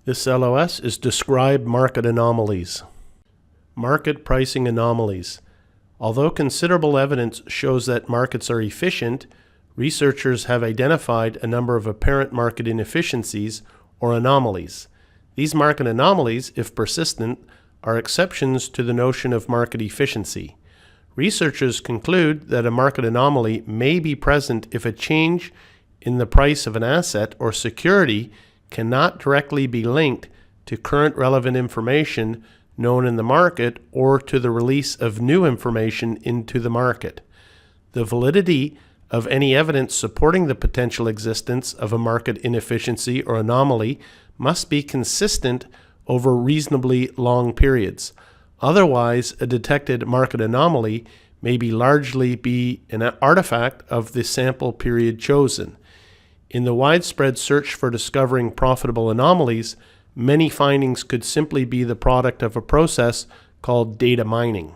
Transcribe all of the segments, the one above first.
This LOS is Describe Market Anomalies. Market pricing anomalies. Although considerable evidence shows that markets are efficient, researchers have identified a number of apparent market inefficiencies or anomalies. These market anomalies, if persistent, are exceptions to the notion of market efficiency. Researchers conclude that a market anomaly may be present if a change in the price of an asset or security cannot directly be linked to current relevant information known in the market or to the release of new information into the market. The validity of any evidence supporting the potential existence of a market inefficiency or anomaly must be consistent over reasonably long periods. Otherwise, a detected market anomaly may largely be an artifact of the sample period chosen. In the widespread search for discovering profitable anomalies, many findings could simply be the product of a process called data mining.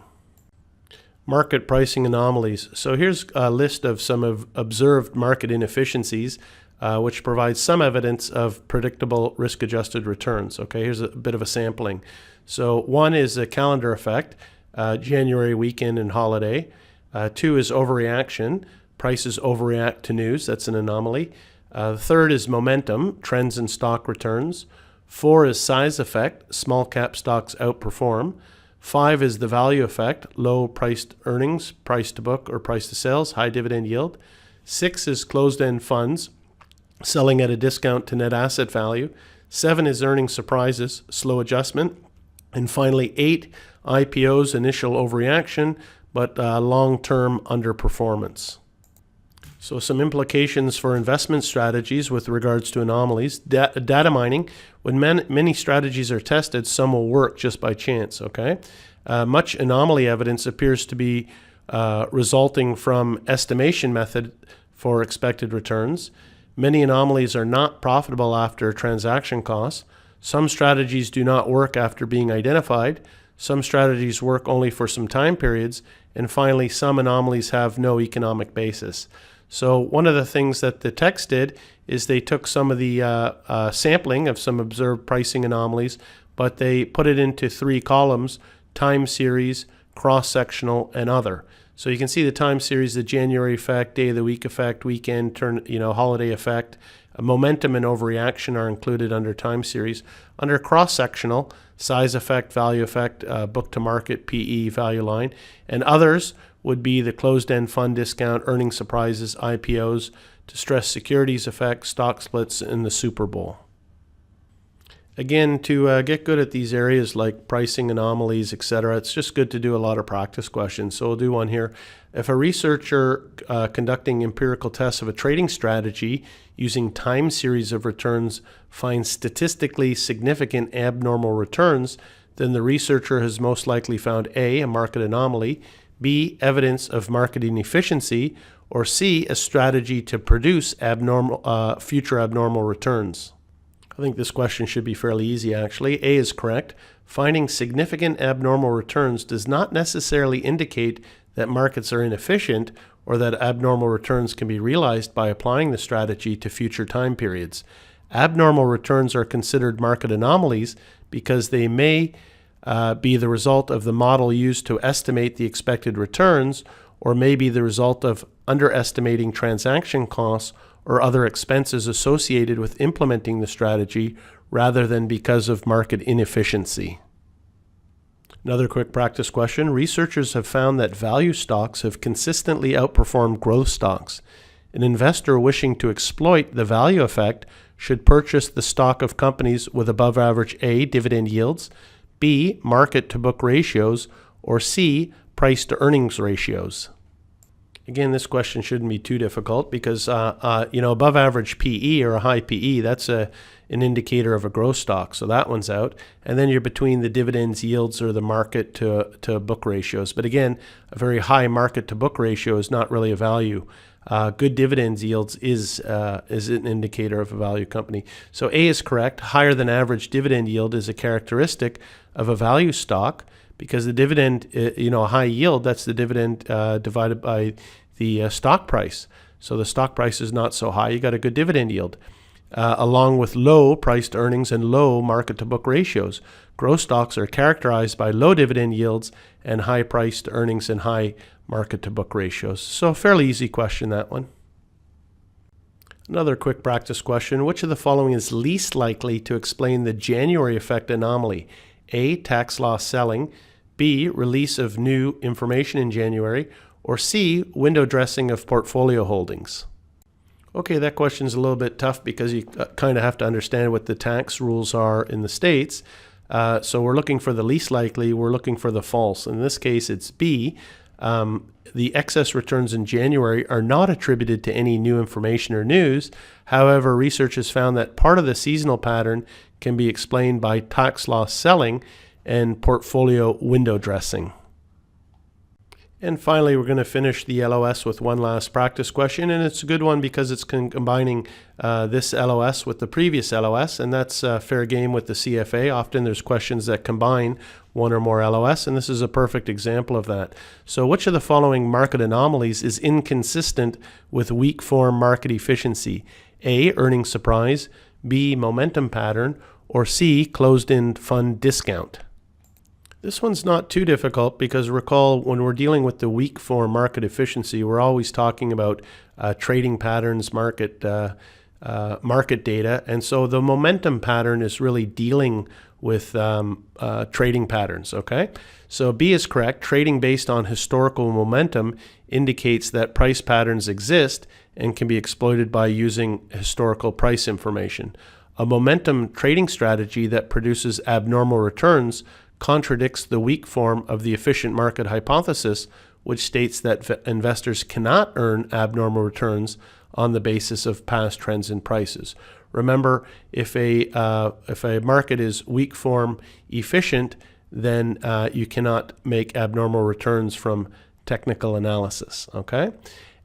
Market pricing anomalies. So here's a list of some observed market inefficiencies, which provides some evidence of predictable risk-adjusted returns. Okay, here's a bit of a sampling. So one is a calendar effect, January weekend and holiday. Two is overreaction. Prices overreact to news. That's an anomaly. The third is momentum, trends in stock returns. 4 is size effect, small cap stocks outperform. 5 is the value effect, low priced earnings, price to book or price to sales, high dividend yield. 6 is closed-end funds, selling at a discount to net asset value. 7 is earnings surprises, slow adjustment. And finally, 8, IPOs, initial overreaction, but long-term underperformance. So some implications for investment strategies with regards to anomalies. Data mining, when many strategies are tested, some will work just by chance, okay? Much anomaly evidence appears to be resulting from estimation method for expected returns. Many anomalies are not profitable after transaction costs. Some strategies do not work after being identified. Some strategies work only for some time periods. And finally, some anomalies have no economic basis. So one of the things that the text did is they took some of the sampling of some observed pricing anomalies, but they put it into 3 columns: time series, cross-sectional, and other. So you can see the time series, the January effect, day of the week effect, weekend, holiday effect. Momentum and overreaction are included under time series. Under cross-sectional, size effect, value effect, book to market, PE, value line, and others would be the closed-end fund discount, earnings surprises, IPOs, distressed securities effect, stock splits, and the Super Bowl. Again, to get good at these areas like pricing anomalies, etc., it's just good to do a lot of practice questions. So we'll do one here. If a researcher conducting empirical tests of a trading strategy using time series of returns finds statistically significant abnormal returns, then the researcher has most likely found A, a market anomaly, B, evidence of market inefficiency, or C, a strategy to produce future abnormal returns. I think this question should be fairly easy, actually. A is correct. Finding significant abnormal returns does not necessarily indicate that markets are inefficient or that abnormal returns can be realized by applying the strategy to future time periods. Abnormal returns are considered market anomalies because they may be the result of the model used to estimate the expected returns, or may be the result of underestimating transaction costs or other expenses associated with implementing the strategy, rather than because of market inefficiency. Another quick practice question. Researchers have found that value stocks have consistently outperformed growth stocks. An investor wishing to exploit the value effect should purchase the stock of companies with above average A, dividend yields, B, market to book ratios, or C, price to earnings ratios. Again, this question shouldn't be too difficult because above average PE or a high PE, that's an indicator of a growth stock, so that one's out. And then you're between the dividends yields or the market to book ratios. But again, a very high market to book ratio is not really a value. Good dividends yields is an indicator of a value company. So A is correct. Higher than average dividend yield is a characteristic of a value stock, because the dividend, a high yield, that's the dividend divided by the stock price. So the stock price is not so high, you got a good dividend yield. along with low price to earnings and low market to book ratios. Growth stocks are characterized by low dividend yields and high price to earnings and high market to book ratios. So a fairly easy question, that one. Another quick practice question. Which of the following is least likely to explain the January effect anomaly? A, tax loss selling, B, release of new information in January, or C, window dressing of portfolio holdings? Okay, that question's a little bit tough because you kind of have to understand what the tax rules are in the States. So we're looking for the least likely, we're looking for the false. In this case, it's B. The excess returns in January are not attributed to any new information or news. However, research has found that part of the seasonal pattern can be explained by tax loss selling and portfolio window dressing. And finally, we're going to finish the LOS with one last practice question, and it's a good one because it's combining this LOS with the previous LOS, and that's fair game with the CFA. Often there's questions that combine one or more LOS, and this is a perfect example of that. So which of the following market anomalies is inconsistent with weak form market efficiency? A, earnings surprise, B, momentum pattern, or C, closed-end fund discount? This one's not too difficult because recall when we're dealing with the weak form market efficiency, we're always talking about trading patterns, market data. And so the momentum pattern is really dealing with trading patterns, okay? So B is correct. Trading based on historical momentum indicates that price patterns exist and can be exploited by using historical price information. A momentum trading strategy that produces abnormal returns contradicts the weak form of the efficient market hypothesis, which states that investors cannot earn abnormal returns on the basis of past trends in prices. Remember, if a market is weak form efficient, then you cannot make abnormal returns from technical analysis, okay?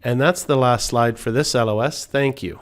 And that's the last slide for this LOS. Thank you.